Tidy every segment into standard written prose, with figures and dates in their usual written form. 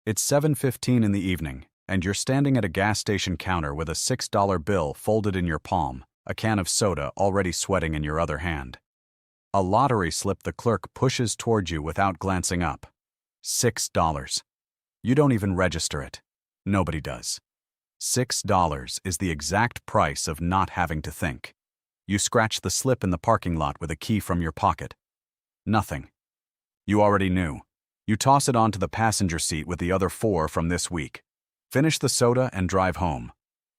It's 7:15 in the evening, and you're standing at a gas station counter with a $6 bill folded in your palm, a can of soda already sweating in your other hand. A lottery slip the clerk pushes toward you without glancing up. $6. You don't even register it. Nobody does. $6 is the exact price of not having to think. You scratch the slip in the parking lot with a key from your pocket. Nothing. You already knew. You toss it onto the passenger seat with the other 4 from this week. Finish the soda and drive home.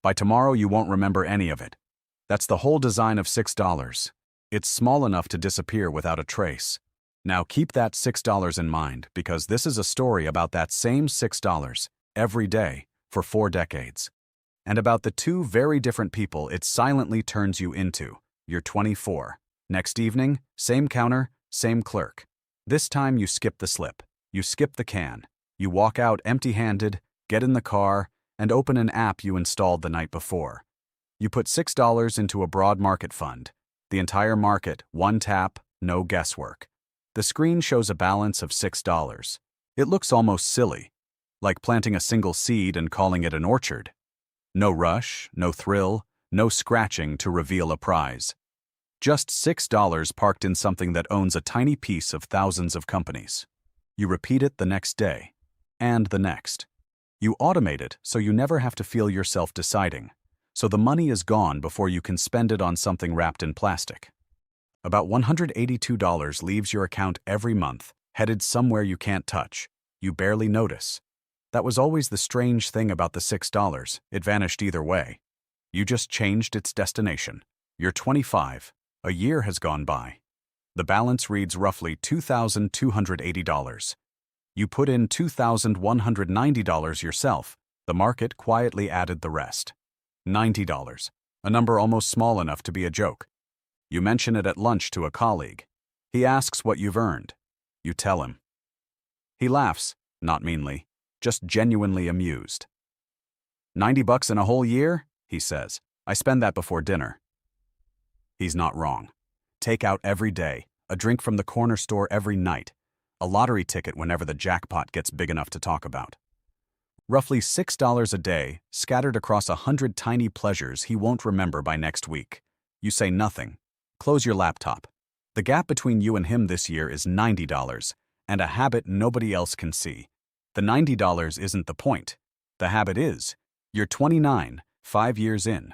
By tomorrow you won't remember any of it. That's the whole design of $6. It's small enough to disappear without a trace. Now keep that $6 in mind, because this is a story about that same $6, every day, for 4 decades. And about the 2 very different people it silently turns you into. You're 24. Next evening, same counter, same clerk. This time you skip the slip. You skip the can. You walk out empty-handed, get in the car, and open an app you installed the night before. You put $6 into a broad market fund. The entire market, one tap, no guesswork. The screen shows a balance of $6. It looks almost silly, like planting a single seed and calling it an orchard. No rush, no thrill, no scratching to reveal a prize. Just $6 parked in something that owns a tiny piece of thousands of companies. You repeat it the next day, and the next. You automate it so you never have to feel yourself deciding, so the money is gone before you can spend it on something wrapped in plastic. About $182 leaves your account every month, headed somewhere you can't touch. You barely notice. That was always the strange thing about the $6. It vanished either way. You just changed its destination. You're 25. A year has gone by. The balance reads roughly $2,280. You put in $2,190 yourself. The market quietly added the rest. $90, a number almost small enough to be a joke. You mention it at lunch to a colleague. He asks what you've earned. You tell him. He laughs, not meanly, just genuinely amused. $90 in a whole year? He says. I spend that before dinner. He's not wrong. Takeout every day, a drink from the corner store every night, a lottery ticket whenever the jackpot gets big enough to talk about. Roughly $6 a day, scattered across 100 tiny pleasures he won't remember by next week. You say nothing. Close your laptop. The gap between you and him this year is $90, and a habit nobody else can see. The $90 isn't the point. The habit is. You're 29, 5 years in.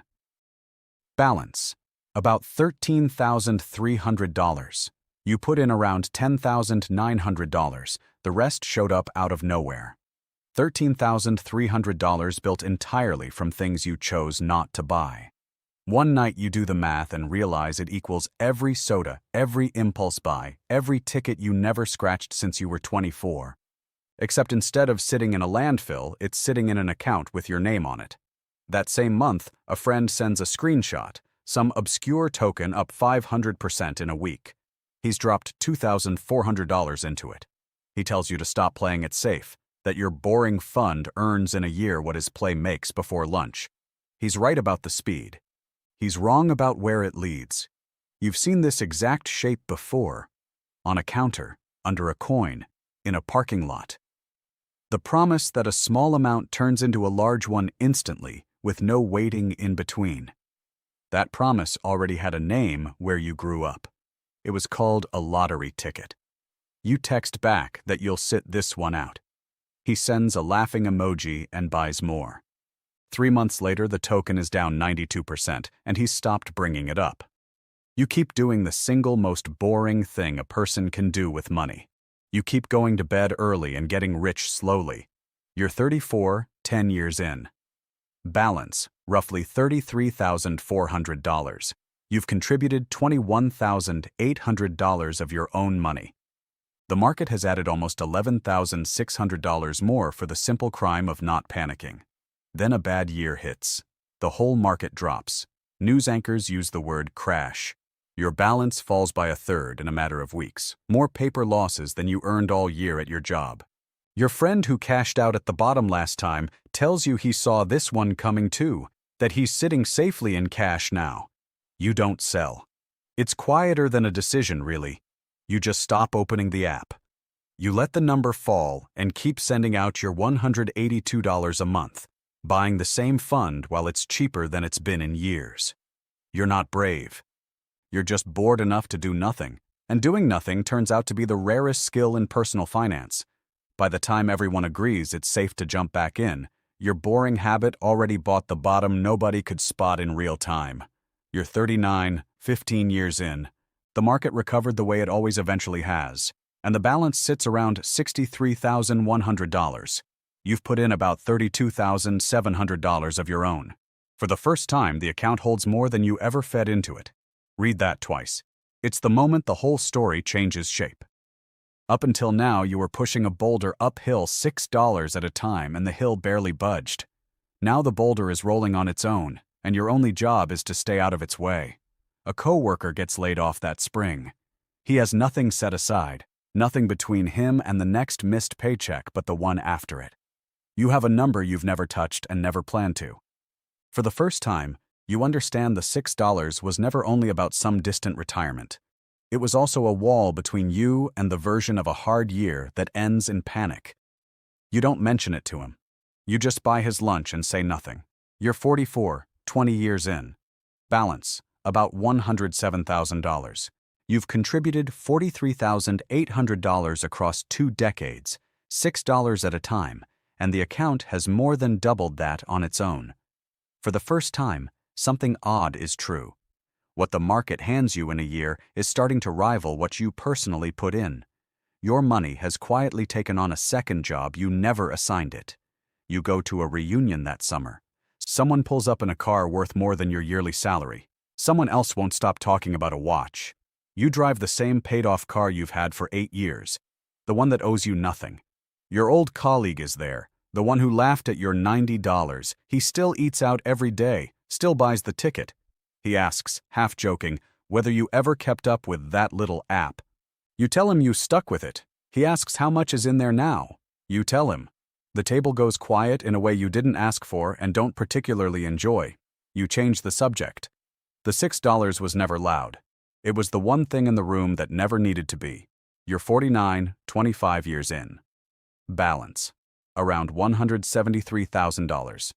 Balance. About $13,300. You put in around $10,900. The rest showed up out of nowhere. $13,300 built entirely from things you chose not to buy. One night you do the math and realize it equals every soda, every impulse buy, every ticket you never scratched since you were 24. Except instead of sitting in a landfill, it's sitting in an account with your name on it. That same month, a friend sends a screenshot, some obscure token up 500% in a week. He's dropped $2,400 into it. He tells you to stop playing it safe, that your boring fund earns in a year what his play makes before lunch. He's right about the speed. He's wrong about where it leads. You've seen this exact shape before. On a counter, under a coin, in a parking lot. The promise that a small amount turns into a large one instantly, with no waiting in between. That promise already had a name where you grew up. It was called a lottery ticket. You text back that you'll sit this one out. He sends a laughing emoji and buys more. 3 months later, the token is down 92%, and he's stopped bringing it up. You keep doing the single most boring thing a person can do with money. You keep going to bed early and getting rich slowly. You're 34, 10 years in. Balance, roughly $33,400. You've contributed $21,800 of your own money. The market has added almost $11,600 more for the simple crime of not panicking. Then a bad year hits. The whole market drops. News anchors use the word crash. Your balance falls by a third in a matter of weeks. More paper losses than you earned all year at your job. Your friend who cashed out at the bottom last time tells you he saw this one coming too, that he's sitting safely in cash now. You don't sell. It's quieter than a decision, really. You just stop opening the app. You let the number fall and keep sending out your $182 a month, buying the same fund while it's cheaper than it's been in years. You're not brave. You're just bored enough to do nothing, and doing nothing turns out to be the rarest skill in personal finance. By the time everyone agrees it's safe to jump back in, your boring habit already bought the bottom nobody could spot in real time. You're 39, 15 years in. The market recovered the way it always eventually has, and the balance sits around $63,100. You've put in about $32,700 of your own. For the first time, the account holds more than you ever fed into it. Read that twice. It's the moment the whole story changes shape. Up until now, you were pushing a boulder uphill $6 at a time and the hill barely budged. Now the boulder is rolling on its own, and your only job is to stay out of its way. A coworker gets laid off that spring. He has nothing set aside, nothing between him and the next missed paycheck but the one after it. You have a number you've never touched and never planned to. For the first time, you understand the $6 was never only about some distant retirement. It was also a wall between you and the version of a hard year that ends in panic. You don't mention it to him. You just buy his lunch and say nothing. You're 44, 20 years in. Balance, about $107,000. You've contributed $43,800 across 2 decades, $6 at a time, and the account has more than doubled that on its own. For the first time, something odd is true. What the market hands you in a year is starting to rival what you personally put in. Your money has quietly taken on a second job you never assigned it. You go to a reunion that summer. Someone pulls up in a car worth more than your yearly salary. Someone else won't stop talking about a watch. You drive the same paid-off car you've had for 8 years, the one that owes you nothing. Your old colleague is there, the one who laughed at your $90. He still eats out every day, still buys the ticket. He asks, half joking, whether you ever kept up with that little app. You tell him you stuck with it. He asks how much is in there now. You tell him. The table goes quiet in a way you didn't ask for and don't particularly enjoy. You change the subject. The $6 was never loud. It was the one thing in the room that never needed to be. You're 49, 25 years in. Balance, around $173,000.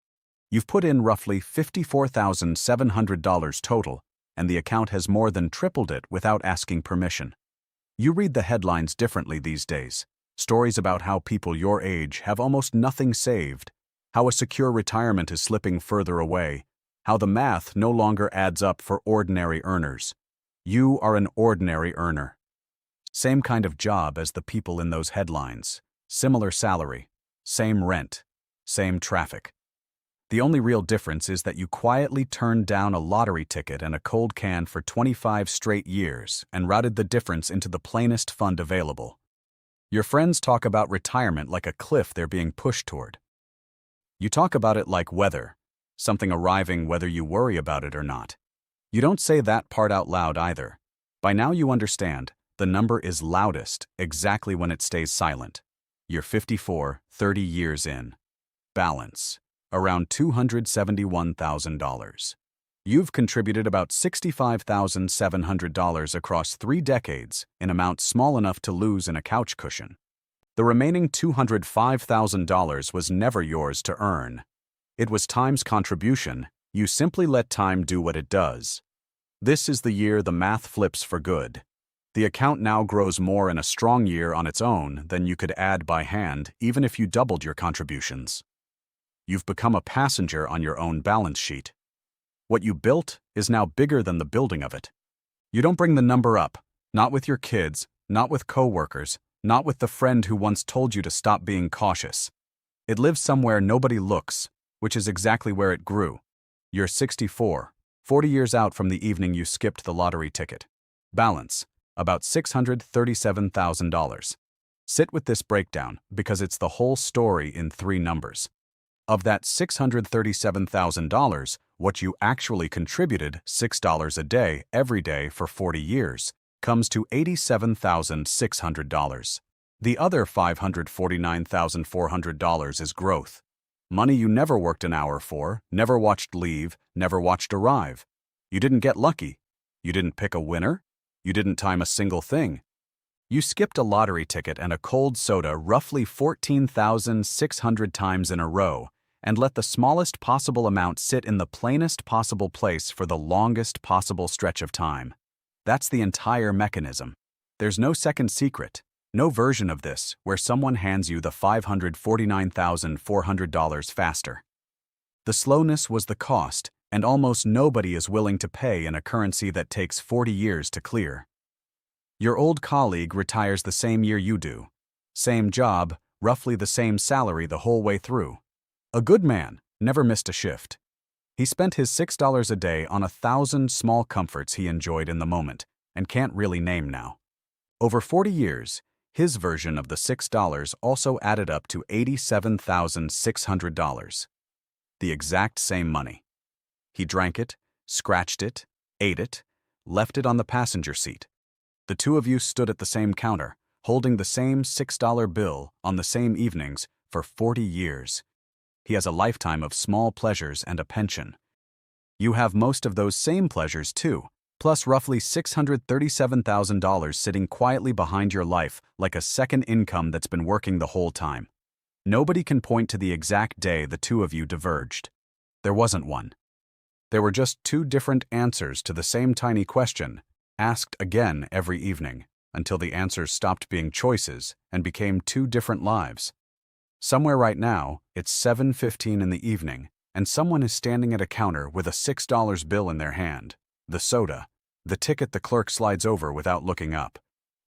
You've put in roughly $54,700 total, and the account has more than tripled it without asking permission. You read the headlines differently these days. Stories about how people your age have almost nothing saved, how a secure retirement is slipping further away, how the math no longer adds up for ordinary earners. You are an ordinary earner. Same kind of job as the people in those headlines. Similar salary, same rent, same traffic. The only real difference is that you quietly turned down a lottery ticket and a cold can for 25 straight years and routed the difference into the plainest fund available. Your friends talk about retirement like a cliff they're being pushed toward. You talk about it like weather, something arriving whether you worry about it or not. You don't say that part out loud either. By now you understand, the number is loudest exactly when it stays silent. You're 54, 30 years in. Balance, around $271,000. You've contributed about $65,700 across 3 decades in amounts small enough to lose in a couch cushion. The remaining $205,000 was never yours to earn. It was time's contribution. You simply let time do what it does. This is the year the math flips for good. The account now grows more in a strong year on its own than you could add by hand, even if you doubled your contributions. You've become a passenger on your own balance sheet. What you built is now bigger than the building of it. You don't bring the number up, not with your kids, not with coworkers, not with the friend who once told you to stop being cautious. It lives somewhere nobody looks, which is exactly where it grew. You're 64, 40 years out from the evening you skipped the lottery ticket. Balance, about $637,000. Sit with this breakdown because it's the whole story in 3 numbers. Of that $637,000, what you actually contributed, $6 a day, every day for 40 years, comes to $87,600. The other $549,400 is growth. Money you never worked an hour for, never watched leave, never watched arrive. You didn't get lucky. You didn't pick a winner. You didn't time a single thing. You skipped a lottery ticket and a cold soda roughly 14,600 times in a row, and let the smallest possible amount sit in the plainest possible place for the longest possible stretch of time. That's the entire mechanism. There's no second secret, no version of this where someone hands you the $549,400 faster. The slowness was the cost, and almost nobody is willing to pay in a currency that takes 40 years to clear. Your old colleague retires the same year you do. Same job, roughly the same salary the whole way through. A good man never missed a shift. He spent his $6 a day on 1,000 small comforts he enjoyed in the moment and can't really name now. Over 40 years, his version of the $6 also added up to $87,600. The exact same money. He drank it, scratched it, ate it, left it on the passenger seat. The two of you stood at the same counter, holding the same $6 bill on the same evenings for 40 years. He has a lifetime of small pleasures and a pension. You have most of those same pleasures too, plus roughly $637,000 sitting quietly behind your life like a second income that's been working the whole time. Nobody can point to the exact day the two of you diverged. There wasn't one. There were just two different answers to the same tiny question, asked again every evening, until the answers stopped being choices and became two different lives. Somewhere right now, it's 7:15 in the evening, and someone is standing at a counter with a $6 bill in their hand, the soda, the ticket the clerk slides over without looking up.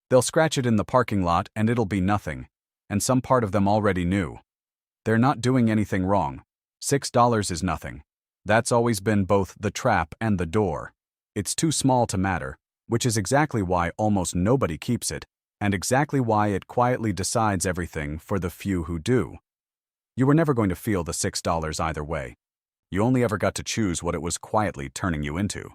They'll scratch it in the parking lot and it'll be nothing, and some part of them already knew. They're not doing anything wrong. $6 is nothing. That's always been both the trap and the door. It's too small to matter, which is exactly why almost nobody keeps it, and exactly why it quietly decides everything for the few who do. You were never going to feel the $6 either way. You only ever got to choose what it was quietly turning you into.